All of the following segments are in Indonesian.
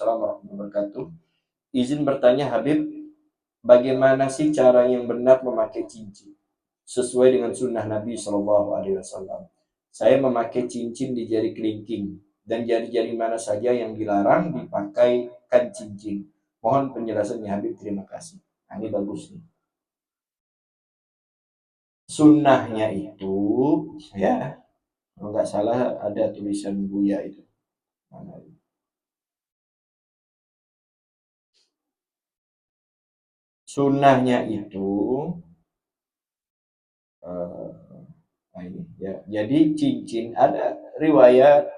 Waalaikumsalam warahmatullahi wabarakatuh. Izin bertanya Habib, bagaimana sih cara yang benar memakai cincin sesuai dengan sunnah Nabi Shallallahu Alaihi Wasallam? Saya memakai cincin di jari kelingking dan jari-jari mana saja yang dilarang dipakaikan cincin. Mohon penjelasannya Habib, terima kasih. Nah, ini bagus nih. Sunnahnya itu, ya, kalau nggak salah ada tulisan Buya itu. Mana itu? Sunnahnya itu, ini ya. Jadi cincin ada riwayat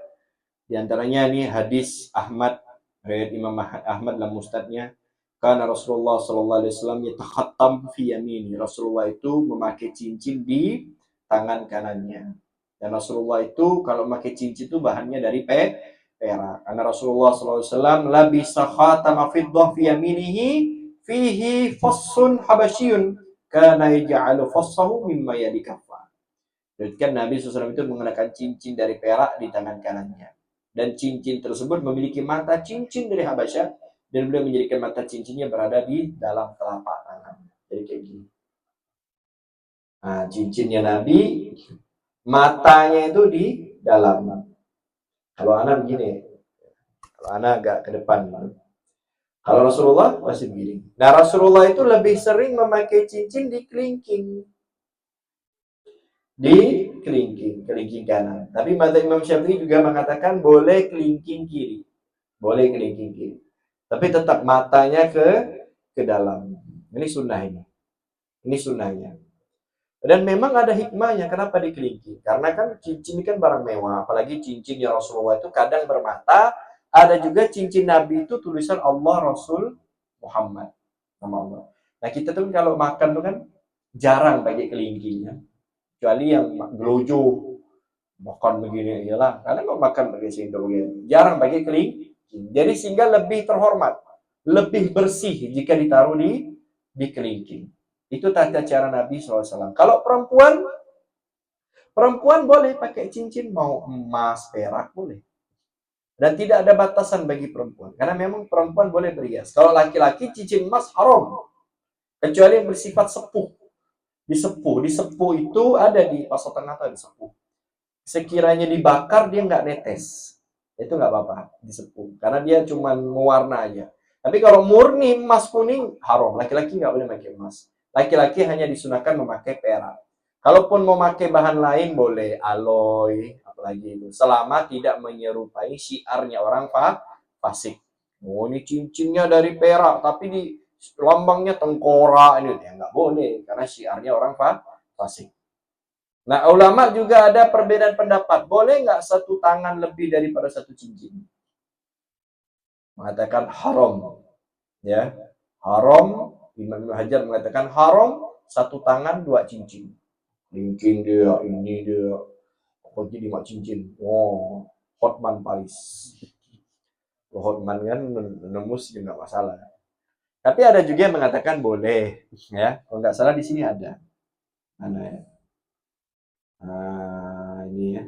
diantaranya nih hadis Ahmad, riwayat Imam Ahmad dalam Musnadnya, karena Rasulullah Sallallahu Alaihi Wasallam yatakhattam fi yamini. Rasulullah itu memakai cincin di tangan kanannya. Dan Rasulullah itu kalau memakai cincin itu bahannya dari perak. Karena Rasulullah Sallallahu Alaihi Wasallam labisa khatama fiddah fi yaminihi fihi fassun habasyun kana yaj'alu fassahu mimma yadikaffa. Jadi kan Nabi SAW itu mengenakan cincin dari perak di tangan kanannya. Dan cincin tersebut memiliki mata cincin dari Habasyah. Dan beliau menjadikan mata cincinnya berada di dalam telapak tangan. Jadi kayak gini. Nah, cincinnya Nabi, matanya itu di dalam. Kalau anak begini. Kalau anak agak ke depan. Kalau Rasulullah masih begini. Nah, Rasulullah itu lebih sering memakai cincin di kelingking. Di kelingking kanan. Tapi mazhab Imam Syafi'i juga mengatakan boleh kelingking kiri. Boleh kelingking kiri. Tapi tetap matanya ke dalam. Ini sunnah ini. Ini sunnahnya. Dan memang ada hikmahnya kenapa di kelingking. Karena kan cincin ini kan barang mewah. Apalagi cincin yang Rasulullah itu kadang bermata. Ada juga cincin Nabi itu tulisan Allah Rasul Muhammad. Nama Allah. Nah kita tuh kalau makan tuh kan jarang pakai kelingkingnya. Kecuali yang gelojo makan begini iyalah, karena kok makan pakai sendok begini jarang pakai kelingking, jadi sehingga lebih terhormat, lebih bersih jika ditaruh di kelingking. Itu tata cara Nabi SAW. Kalau perempuan boleh pakai cincin, mau emas perak boleh, dan tidak ada batasan bagi perempuan karena memang perempuan boleh berhias. Kalau laki-laki cincin emas haram kecuali yang bersifat sepuh. Disepuh itu ada di Pasar Tengah atau disepuh. Sekiranya dibakar dia nggak netes, itu nggak apa-apa disepuh, karena dia cuma mewarna aja. Tapi kalau murni emas kuning haram, laki-laki nggak boleh pakai emas. Laki-laki hanya disunahkan memakai perak. Kalaupun mau pakai bahan lain boleh, alloy, apalagi itu, selama tidak menyerupai syiarnya orang fasik. Oh ini cincinnya dari perak, tapi di lambangnya tengkorak, ini ya nggak boleh karena syiarnya orang fasik. Nah, ulama juga ada perbedaan pendapat. Boleh nggak satu tangan lebih daripada satu cincin? Mengatakan haram, ya haram. Imam Ibnu Hajar mengatakan haram satu tangan dua cincin. Cincin dia, ini dia, pokoknya 5 cincin. Oh, Hotman Paris. Hotman kan nemus juga nggak masalah. Tapi ada juga yang mengatakan boleh, ya. Kalau nggak salah di sini ada. Mana ya? Nah, ini ya.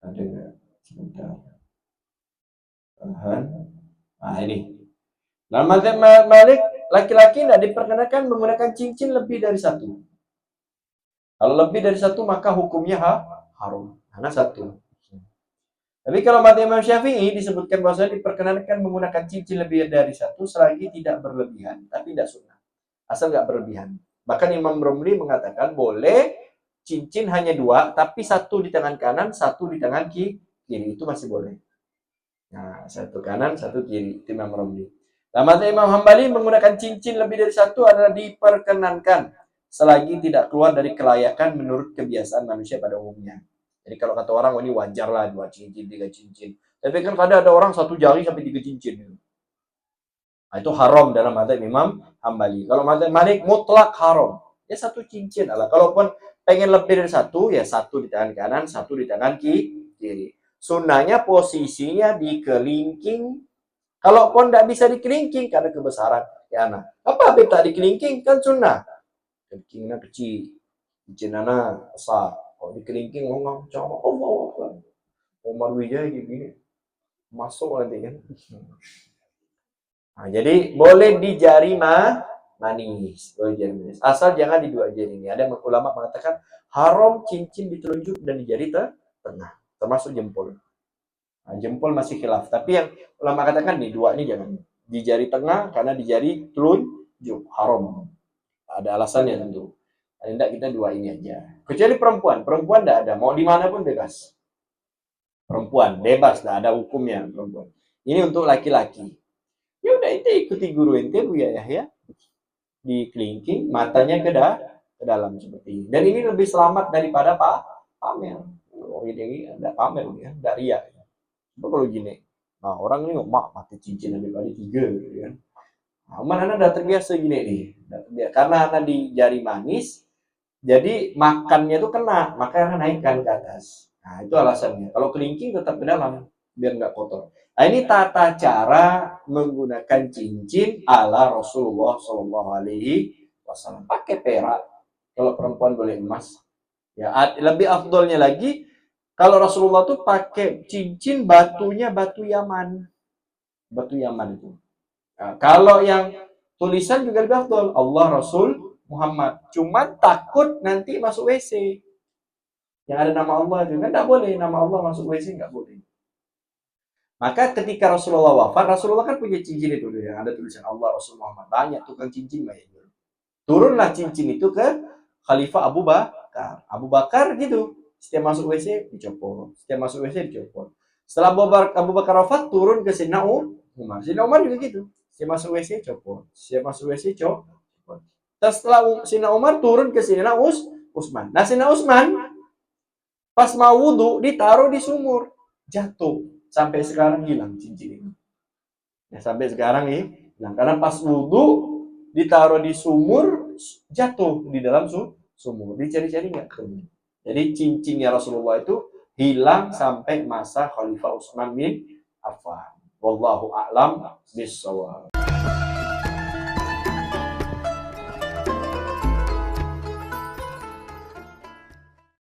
Ada nggak? Sebentar. Nah, ini. Dalam mazhab Malik, laki-laki tidak diperkenakan menggunakan cincin lebih dari satu. Kalau lebih dari satu, maka hukumnya haram. Karena satu. Tapi kalau mazhab Imam Syafi'i disebutkan bahwasanya diperkenankan menggunakan cincin lebih dari satu selagi tidak berlebihan, tapi tidak sunnah. Asal nggak berlebihan. Bahkan Imam Romli mengatakan boleh cincin hanya dua, tapi satu di tangan kanan, satu di tangan kiri. Itu masih boleh. Nah, satu kanan, satu kiri. Itu Imam Romli. Nah, mazhab Imam Hambali menggunakan cincin lebih dari satu adalah diperkenankan selagi tidak keluar dari kelayakan menurut kebiasaan manusia pada umumnya. Jadi kalau kata orang, ini wajar lah 2 cincin, 3 cincin. Tapi kan kadang ada orang 1 jari sampai 3 cincin. Nah, itu haram dalam mazhab Imam Hambali. Kalau mazhab Malik mutlak haram. Ya 1 cincin lah. Kalaupun pengen lebih dari 1, ya 1 di tangan kanan, 1 di tangan kiri. Sunnahnya posisinya di kelingking. Kalaupun tidak bisa di kelingking karena kebesaran ya anak. Apa beta di kelingking kan sunnah. Kelingkingnya kecil, cincin besar. Kalau di kelingking ngomong, "Coba Allah." Umar Wijaya gini. masuk nanti kan. Nah, jadi boleh di jari manis, boleh jari manis. Asal jangan di dua jari ini. Ada ulama mengatakan haram cincin di telunjuk dan di jari tengah, termasuk jempol. Nah, jempol masih khilaf, tapi yang ulama katakan nih dua ini jangan. Di jari tengah karena di jari telunjuk haram. Ada alasannya tentu. Tidak kita dua ini aja. Kecuali perempuan, perempuan tidak ada. Mau di mana pun bebas. Perempuan bebas, tidak ada hukumnya perempuan. Ini untuk laki-laki. Ya udah ente ikuti guru ente Bu ya. Di kelingking matanya ke dalam seperti ini. Dan ini lebih selamat daripada pamer. Oh ini ada pamer ya, tidak ria. Coba kalau gini, nah orang ini mak mati cincin ada kali 3 gitu kan. Nah, mana udah terbiasa gini nih, karena ada di jari manis, jadi makannya itu kena, makanya naikkan ke atas. Nah itu alasannya. Kalau kelingking tetap ke dalam, biar nggak kotor. Nah ini tata cara menggunakan cincin ala Rasulullah Shallallahu Alaihi Wasallam. Pakai perak, kalau perempuan boleh emas. Ya lebih afdolnya lagi, kalau Rasulullah tuh pakai cincin batunya batu Yaman. Batu Yaman itu. Nah, kalau yang tulisan juga lebih afdol. Allah Rasul Muhammad. Cuma takut nanti masuk WC. Yang ada nama Allah juga nggak boleh. Nama Allah masuk WC nggak boleh. Maka ketika Rasulullah wafat, Rasulullah kan punya cincin itu yang ada tulisan Allah Rasul Muhammad. Banyak tukang cincin banyak. Turunlah cincin itu ke Khalifah Abu Bakar. Abu Bakar gitu. Setiap masuk WC dicopot. Setiap masuk WC dicopot. Setelah Abu Bakar wafat, turun ke Sayyidina Umar. Sayyidina Umar juga gitu. Setiap masuk WC copot. Setiap masuk WC copot. Terus setelah Sayyidina Umar turun ke Sayyidina Utsman. Nah Sayyidina Utsman pas mau wudu ditaruh di sumur. Jatuh. Sampai sekarang hilang cincin itu. Ya, sampai sekarang nih. Nah, karena pas wudu ditaruh di sumur, jatuh di dalam sumur. Dicari-cari nggak ketemu. Jadi cincinnya Rasulullah itu hilang sampai masa Khalifah Utsman bin Affan. Wallahu a'lam bishawab.